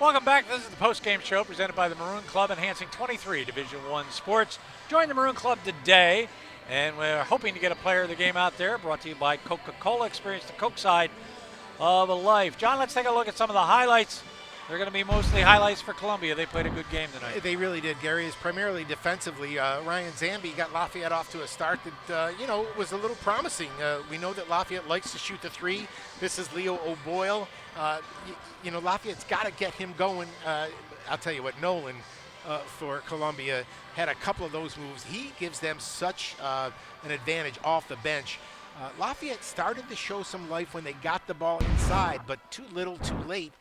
Welcome back. This is the Postgame Show presented by the Maroon Club, enhancing 23 Division I sports. Join the Maroon Club today, and we're hoping to get a player of the game out there. Brought to you by Coca-Cola. Experience the Coke side of life. John, let's take a look at some of the highlights. They're going to be mostly highlights for Columbia. They played a good game tonight. They really did, Gary. Is primarily defensively. Ryan Zambi got Lafayette off to a start that, was a little promising. We know that Lafayette likes to shoot the three. This is Leo O'Boyle. Lafayette's got to get him going. I'll tell you what, Nolan for Columbia had a couple of those moves. He gives them such an advantage off the bench. Lafayette started to show some life when they got the ball inside, but too little, too late.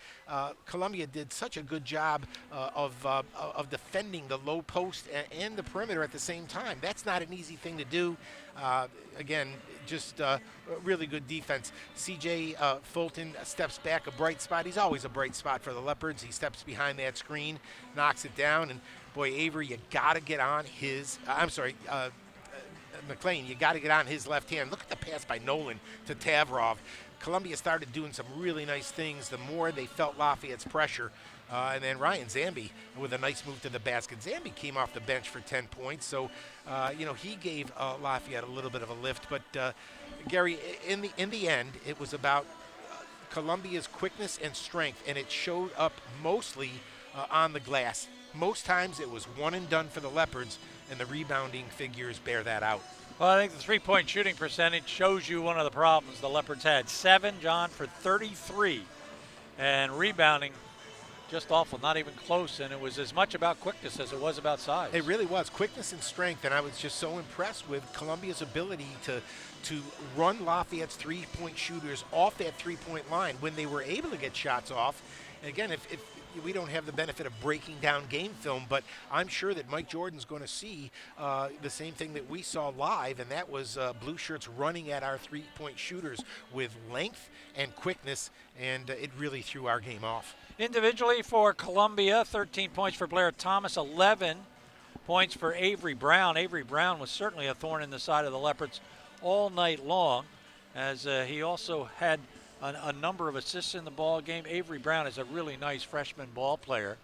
Columbia did such a good job of defending the low post and the perimeter at the same time. That's not an easy thing to do. Again, just really good defense. C.J. Fulton steps back, a bright spot. He's always a bright spot for the Leopards. He steps behind that screen, knocks it down, and boy, Avery, you got to get on his. McLean, you got to get on his left hand. Look at the pass by Nolan to Tavrov. Columbia started doing some really nice things the more they felt Lafayette's pressure. And then Ryan Zambi with a nice move to the basket. Zambi came off the bench for 10 points, so he gave Lafayette a little bit of a lift. But Gary, in the end, it was about Columbia's quickness and strength, and it showed up mostly on the glass. Most times it was one and done for the Leopards, and the rebounding figures bear that out. Well, I think the three-point shooting percentage shows you one of the problems the Leopards had. 7, John, for 33. And rebounding, just awful, not even close. And it was as much about quickness as it was about size. It really was, quickness and strength. And I was just so impressed with Columbia's ability to run Lafayette's three-point shooters off that three-point line when they were able to get shots off. And again, if we don't have the benefit of breaking down game film, but I'm sure that Mike Jordan's going to see the same thing that we saw live, and that was Blue Shirts running at our three-point shooters with length and quickness, and it really threw our game off. Individually for Columbia, 13 points for Blair Thomas, 11 points for Avery Brown. Avery Brown was certainly a thorn in the side of the Leopards all night long, as he also had a number of assists in the ball game. Avery Brown is a really nice freshman ball player.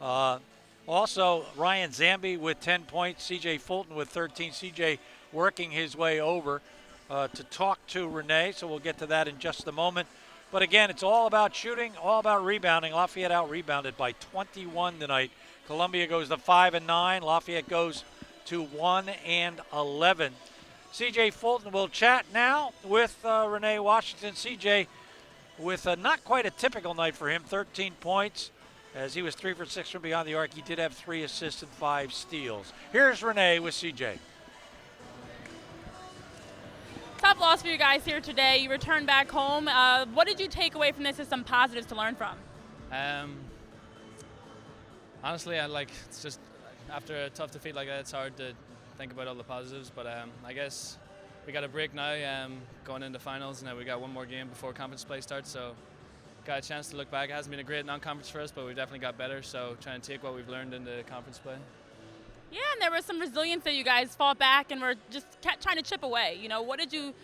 Also, Ryan Zambi with 10 points, C.J. Fulton with 13. C.J. working his way over to talk to Renee, so we'll get to that in just a moment. But again, it's all about shooting, all about rebounding. Lafayette out-rebounded by 21 tonight. Columbia goes to 5-9. Lafayette goes to 1-11. C.J. Fulton will chat now with Renee Washington. C.J., with not quite a typical night for him, 13 points, as he was 3 for 6 from beyond the arc. He did have 3 assists and 5 steals. Here's Renee with C.J. Tough loss for you guys here today. You returned back home. What did you take away from this as some positives to learn from? Honestly, it's just after a tough defeat like that, it's hard to think about all the positives, but I guess we got a break now going into finals, and now we got one more game before conference play starts, so got a chance to look back. It hasn't been a great non-conference for us, but we've definitely got better, so trying to take what we've learned into conference play. Yeah, and there was some resilience that you guys fought back and were just trying to chip away. What did you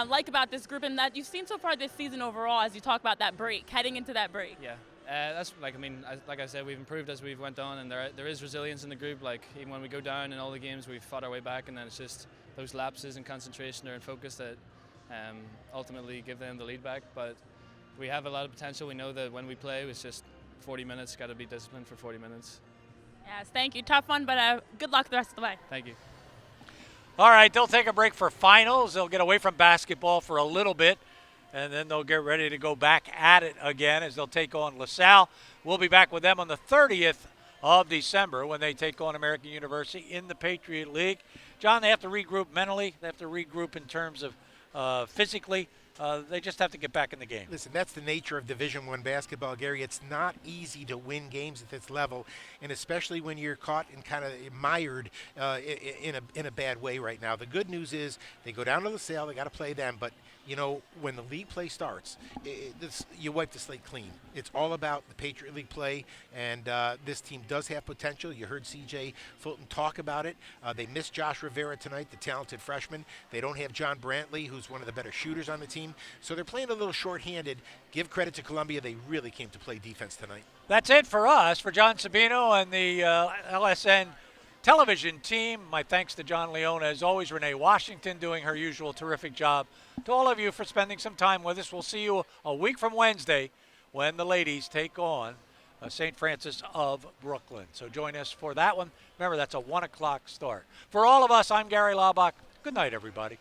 like about this group and that you've seen so far this season overall as you talk about that break, heading into that break? Yeah, that's like I said, we've improved as we've went on, and there is resilience in the group. Like even when we go down in all the games, we've fought our way back, and then it's just those lapses in concentration or in focus that ultimately give them the lead back. But we have a lot of potential. We know that when we play, it's just 40 minutes. Got to be disciplined for 40 minutes. Yes, thank you. Tough one, but good luck the rest of the way. Thank you. All right, they'll take a break for finals. They'll get away from basketball for a little bit, and then they'll get ready to go back at it again as they'll take on LaSalle. We'll be back with them on the 30th of December when they take on American University in the Patriot League. John, they have to regroup mentally. They have to regroup in terms of physically. They just have to get back in the game. Listen, that's the nature of Division I basketball, Gary. It's not easy to win games at this level, and especially when you're caught and kind of mired in a bad way right now. The good news is they go down to LaSalle. They got to play them, but you know, when the league play starts, you wipe the slate clean. It's all about the Patriot League play, and this team does have potential. You heard C.J. Fulton talk about it. They missed Josh Rivera tonight, the talented freshman. They don't have John Brantley, who's one of the better shooters on the team. So they're playing a little shorthanded. Give credit to Columbia. They really came to play defense tonight. That's it for us. For John Sabino and the LSN television team, my thanks to John Leone. As always, Renee Washington doing her usual terrific job. To all of you for spending some time with us. We'll see you a week from Wednesday when the ladies take on St. Francis of Brooklyn. So join us for that one. Remember, that's a 1 o'clock start. For all of us, I'm Gary Laubach. Good night, everybody.